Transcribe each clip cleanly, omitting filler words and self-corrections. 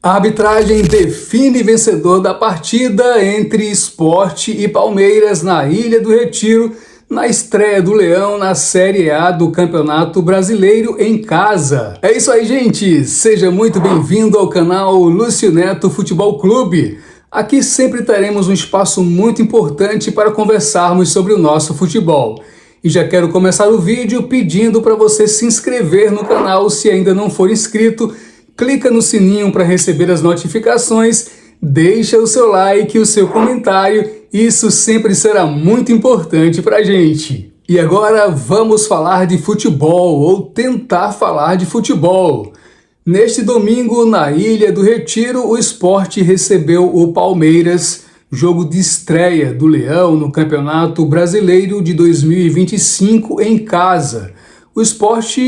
A arbitragem define vencedor da partida entre Sport e Palmeiras na Ilha do Retiro, na estreia do Leão na Série A do Campeonato Brasileiro em casa. É isso aí, gente! Seja muito bem-vindo ao canal Lúcio Neto Futebol Clube. Aqui sempre teremos um espaço muito importante para conversarmos sobre o nosso futebol. E já quero começar o vídeo pedindo para você se inscrever no canal se ainda não for inscrito. Clica no sininho para receber as notificações, deixa o seu like e o seu comentário, isso sempre será muito importante para a gente. E agora vamos falar de futebol, ou tentar falar de futebol. Neste domingo, na Ilha do Retiro, o Sport recebeu o Palmeiras, jogo de estreia do Leão no Campeonato Brasileiro de 2025 em casa. O Sport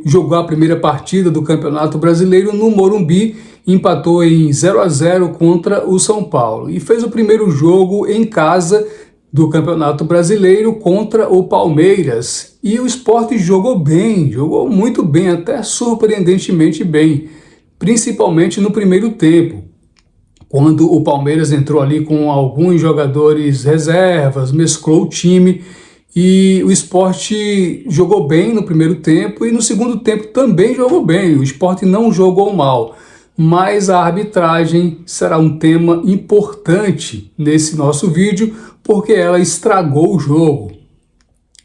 jogou a primeira partida do Campeonato Brasileiro no Morumbi, empatou em 0-0 contra o São Paulo e fez o primeiro jogo em casa do Campeonato Brasileiro contra o Palmeiras. E o Sport jogou bem, jogou muito bem, até surpreendentemente bem, principalmente no primeiro tempo, quando o Palmeiras entrou ali com alguns jogadores reservas, mesclou o time. E o Sport jogou bem no primeiro tempo e no segundo tempo também jogou bem. O Sport não jogou mal, mas a arbitragem será um tema importante nesse nosso vídeo porque ela estragou o jogo.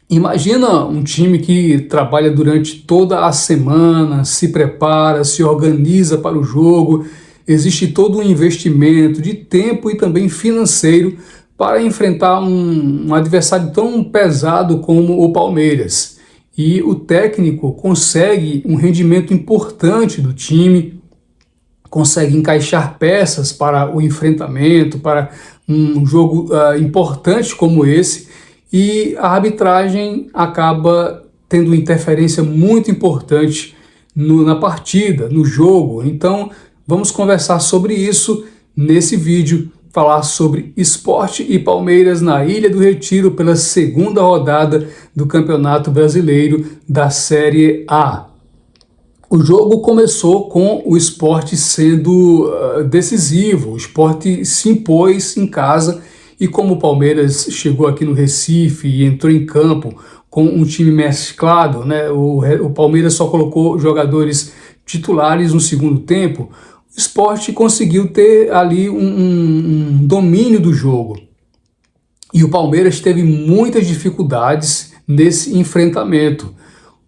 Imagina um time que trabalha durante toda a semana, se prepara, se organiza para o jogo, existe todo um investimento de tempo e também financeiro para enfrentar um adversário tão pesado como o Palmeiras. E o técnico consegue um rendimento importante do time, consegue encaixar peças para o enfrentamento, para um jogo importante como esse, e a arbitragem acaba tendo interferência muito importante na partida, no jogo. Então vamos conversar sobre isso nesse vídeo, falar sobre Sport e Palmeiras na Ilha do Retiro pela segunda rodada do Campeonato Brasileiro da Série A. O jogo começou com o Sport sendo decisivo, o Sport se impôs em casa e como o Palmeiras chegou aqui no Recife e entrou em campo com um time mesclado, né? O Palmeiras só colocou jogadores titulares no segundo tempo. O Sport conseguiu ter ali um domínio do jogo. E o Palmeiras teve muitas dificuldades nesse enfrentamento.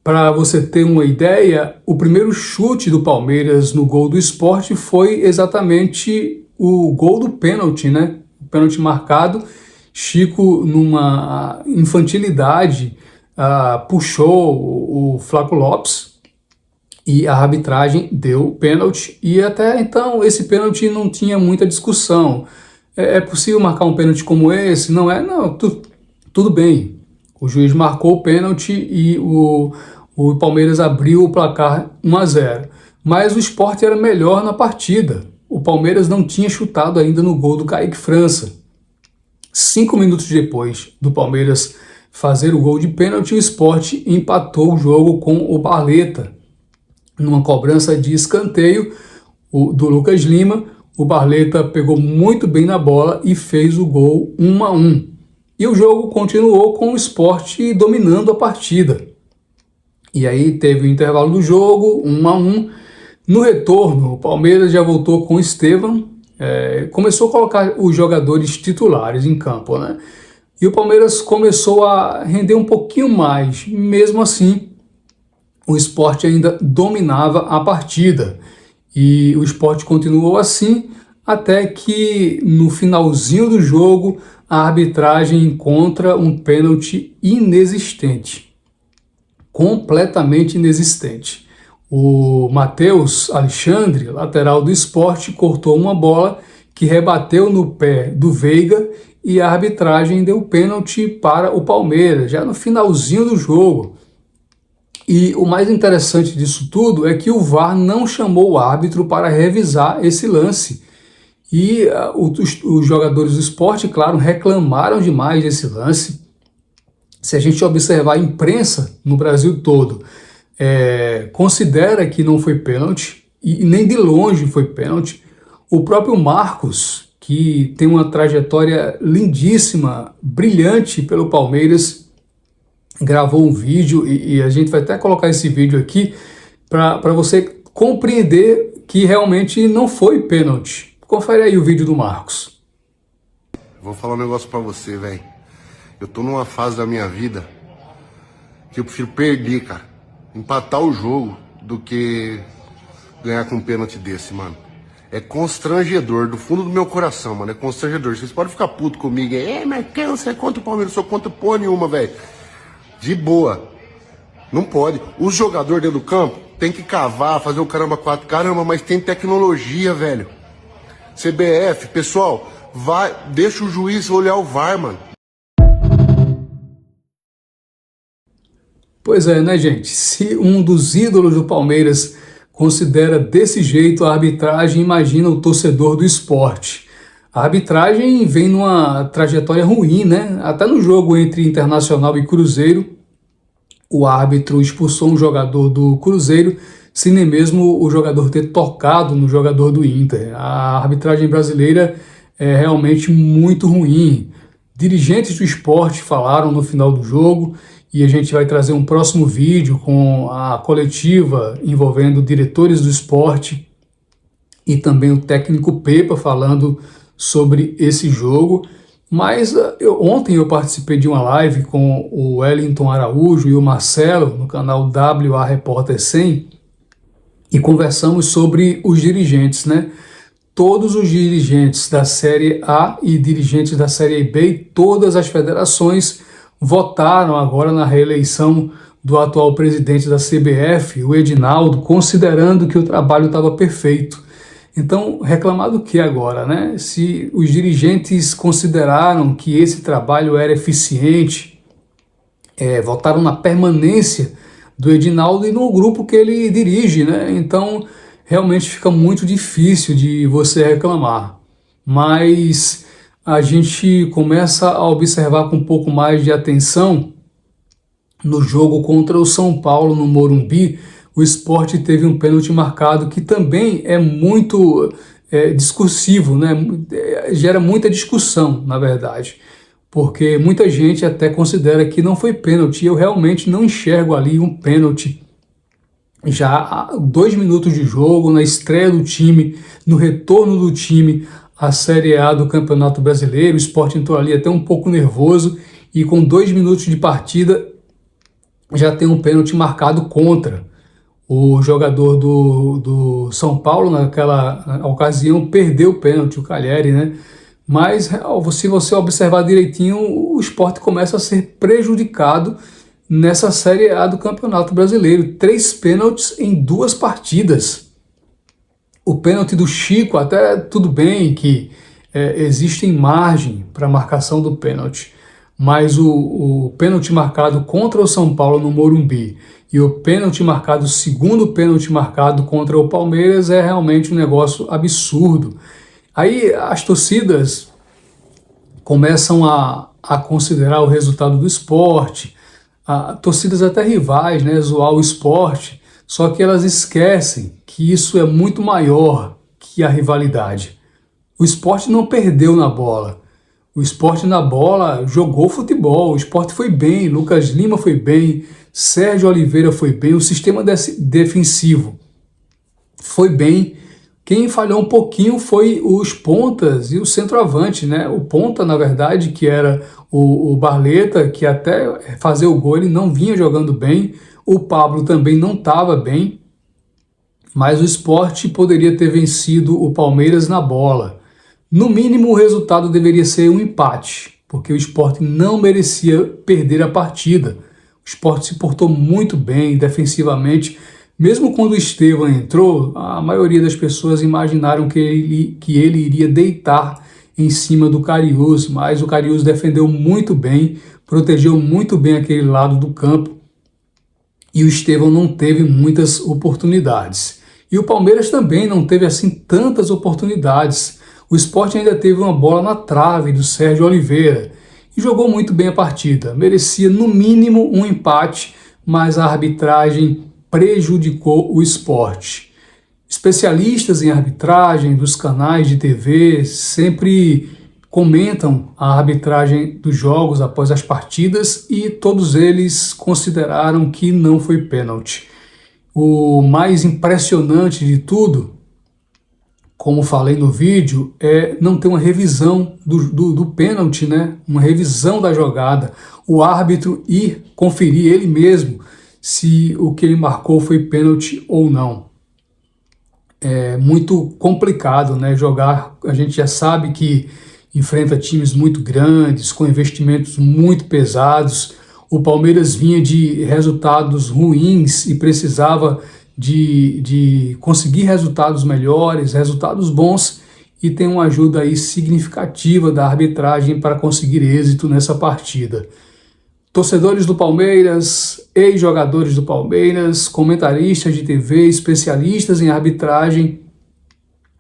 Para você ter uma ideia, o primeiro chute do Palmeiras no gol do Sport foi exatamente o gol do pênalti, né? O pênalti marcado. Chico, numa infantilidade, puxou o Flaco Lopes, e a arbitragem deu pênalti, e até então esse pênalti não tinha muita discussão. É possível marcar um pênalti como esse? Não é? Não, tudo bem. O juiz marcou o pênalti e o Palmeiras abriu o placar 1-0. Mas o Sport era melhor na partida. O Palmeiras não tinha chutado ainda no gol do Kaique França. 5 minutos depois do Palmeiras fazer o gol de pênalti, o Sport empatou o jogo com o Barleta. Numa cobrança de escanteio do Lucas Lima, o Barleta pegou muito bem na bola e fez o gol 1-1. E o jogo continuou com o Sport dominando a partida. E aí teve o intervalo do jogo, 1-1. No retorno, o Palmeiras já voltou com o Estevam, começou a colocar os jogadores titulares em campo, né? E o Palmeiras começou a render um pouquinho mais, mesmo assim o Sport ainda dominava a partida. E o Sport continuou assim até que no finalzinho do jogo a arbitragem encontra um pênalti inexistente. Completamente inexistente. O Matheus Alexandre, lateral do Sport, cortou uma bola que rebateu no pé do Veiga e a arbitragem deu pênalti para o Palmeiras, já no finalzinho do jogo. E o mais interessante disso tudo é que o VAR não chamou o árbitro para revisar esse lance. E os jogadores do Sport, claro, reclamaram demais desse lance. Se a gente observar a imprensa no Brasil todo, considera que não foi pênalti, e nem de longe foi pênalti. O próprio Marcos, que tem uma trajetória lindíssima, brilhante pelo Palmeiras, gravou um vídeo e a gente vai até colocar esse vídeo aqui para você compreender que realmente não foi pênalti. Confere aí o vídeo do Marcos. Vou falar um negócio pra você, velho. Eu tô numa fase da minha vida que eu prefiro perder, cara. Empatar o jogo do que ganhar com um pênalti desse, mano. É constrangedor, do fundo do meu coração, mano. É constrangedor. Vocês podem ficar puto comigo aí. Mas quem você é contra o Palmeiras? Eu sou contra porra nenhuma, velho. De boa. Não pode. O jogador dentro do campo tem que cavar, fazer o caramba 4. Caramba, mas tem tecnologia, velho. CBF, pessoal, vai, deixa o juiz olhar o VAR, mano. Pois é, né, gente? Se um dos ídolos do Palmeiras considera desse jeito a arbitragem, imagina o torcedor do esporte. A arbitragem vem numa trajetória ruim, né? Até no jogo entre Internacional e Cruzeiro, o árbitro expulsou um jogador do Cruzeiro, sem nem mesmo o jogador ter tocado no jogador do Inter. A arbitragem brasileira é realmente muito ruim. Dirigentes do esporte falaram no final do jogo e a gente vai trazer um próximo vídeo com a coletiva envolvendo diretores do esporte e também o técnico Pepa falando sobre esse jogo. Mas ontem eu participei de uma live com o Wellington Araújo e o Marcelo no canal WA Repórter 100 e conversamos sobre os dirigentes, né? Todos os dirigentes da Série A e dirigentes da Série B e todas as federações votaram agora na reeleição do atual presidente da CBF, o Edinaldo, considerando que o trabalho estava perfeito. Então, reclamar do que agora, né? Se os dirigentes consideraram que esse trabalho era eficiente, votaram na permanência do Edinaldo e no grupo que ele dirige, né? Então, realmente fica muito difícil de você reclamar. Mas a gente começa a observar com um pouco mais de atenção no jogo contra o São Paulo, no Morumbi. O Sport teve um pênalti marcado que também é muito discursivo, né? Gera muita discussão, na verdade, porque muita gente até considera que não foi pênalti. Eu realmente não enxergo ali um pênalti. Já há 2 minutos de jogo, na estreia do time, no retorno do time à Série A do Campeonato Brasileiro, o Sport entrou ali até um pouco nervoso e com 2 minutos de partida já tem um pênalti marcado contra. O jogador do São Paulo, naquela ocasião, perdeu o pênalti, o Calheri, né? Mas se você observar direitinho, o Sport começa a ser prejudicado nessa Série A do Campeonato Brasileiro. 3 pênaltis em 2 partidas. O pênalti do Chico, até tudo bem que existe margem para a marcação do pênalti, mas o pênalti marcado contra o São Paulo no Morumbi e o pênalti marcado, o segundo pênalti marcado contra o Palmeiras é realmente um negócio absurdo. Aí as torcidas começam a considerar o resultado do esporte, torcidas até rivais, né, zoar o esporte, só que elas esquecem que isso é muito maior que a rivalidade. O esporte não perdeu na bola. O esporte na bola jogou futebol, o esporte foi bem, Lucas Lima foi bem, Sérgio Oliveira foi bem, o sistema defensivo foi bem. Quem falhou um pouquinho foi os pontas e o centroavante, né? O ponta, na verdade, que era o Barleta, que até fazer o gol ele não vinha jogando bem, o Pablo também não estava bem, mas o Sport poderia ter vencido o Palmeiras na bola. No mínimo, o resultado deveria ser um empate, porque o Sport não merecia perder a partida. O Sport se portou muito bem defensivamente. Mesmo quando o Estevão entrou, a maioria das pessoas imaginaram que ele iria deitar em cima do Cariús, mas o Cariús defendeu muito bem, protegeu muito bem aquele lado do campo e o Estevão não teve muitas oportunidades. E o Palmeiras também não teve assim tantas oportunidades. O Sport ainda teve uma bola na trave do Sérgio Oliveira e jogou muito bem a partida. Merecia no mínimo um empate, mas a arbitragem prejudicou o Sport. Especialistas em arbitragem dos canais de TV sempre comentam a arbitragem dos jogos após as partidas e todos eles consideraram que não foi pênalti. O mais impressionante de tudo, como falei no vídeo, é não ter uma revisão do pênalti, né? Uma revisão da jogada. O árbitro ir conferir ele mesmo se o que ele marcou foi pênalti ou não. É muito complicado, né? Jogar, a gente já sabe que enfrenta times muito grandes, com investimentos muito pesados. O Palmeiras vinha de resultados ruins e precisava de conseguir resultados melhores, resultados bons, e tem uma ajuda aí significativa da arbitragem para conseguir êxito nessa partida. Torcedores do Palmeiras, ex-jogadores do Palmeiras, comentaristas de TV, especialistas em arbitragem,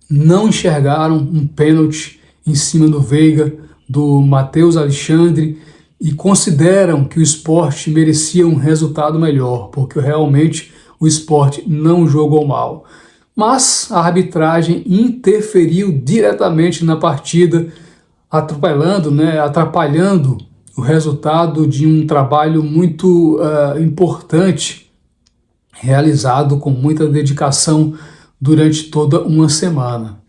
não enxergaram um pênalti em cima do Veiga, do Matheus Alexandre, e consideram que o Sport merecia um resultado melhor, porque realmente o Sport não jogou mal. Mas a arbitragem interferiu diretamente na partida, atrapalhando o resultado de um trabalho muito importante, realizado com muita dedicação durante toda uma semana.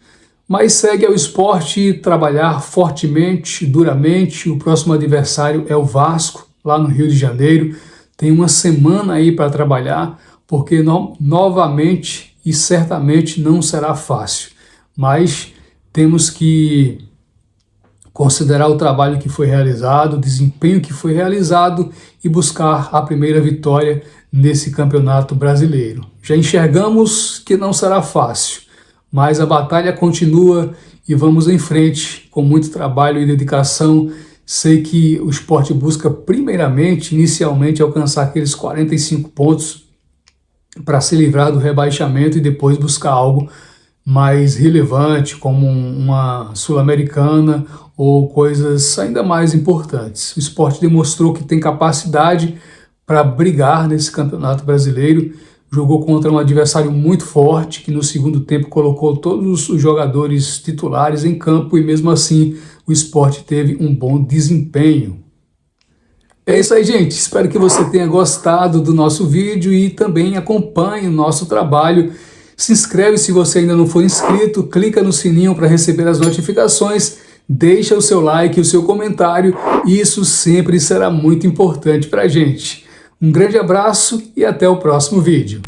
Mas segue ao Sport trabalhar fortemente, duramente. O próximo adversário é o Vasco, lá no Rio de Janeiro. Tem uma semana aí para trabalhar, porque novamente e certamente não será fácil. Mas temos que considerar o trabalho que foi realizado, o desempenho que foi realizado e buscar a primeira vitória nesse campeonato brasileiro. Já enxergamos que não será fácil, mas a batalha continua e vamos em frente com muito trabalho e dedicação. Sei que o Sport busca inicialmente, alcançar aqueles 45 pontos para se livrar do rebaixamento e depois buscar algo mais relevante, como uma Sul-Americana ou coisas ainda mais importantes. O Sport demonstrou que tem capacidade para brigar nesse campeonato brasileiro. Jogou contra um adversário muito forte, que no segundo tempo colocou todos os jogadores titulares em campo e mesmo assim o Sport teve um bom desempenho. É isso aí, gente. Espero que você tenha gostado do nosso vídeo e também acompanhe o nosso trabalho. Se inscreve se você ainda não for inscrito, clica no sininho para receber as notificações, deixa o seu like e o seu comentário, isso sempre será muito importante para a gente. Um grande abraço e até o próximo vídeo.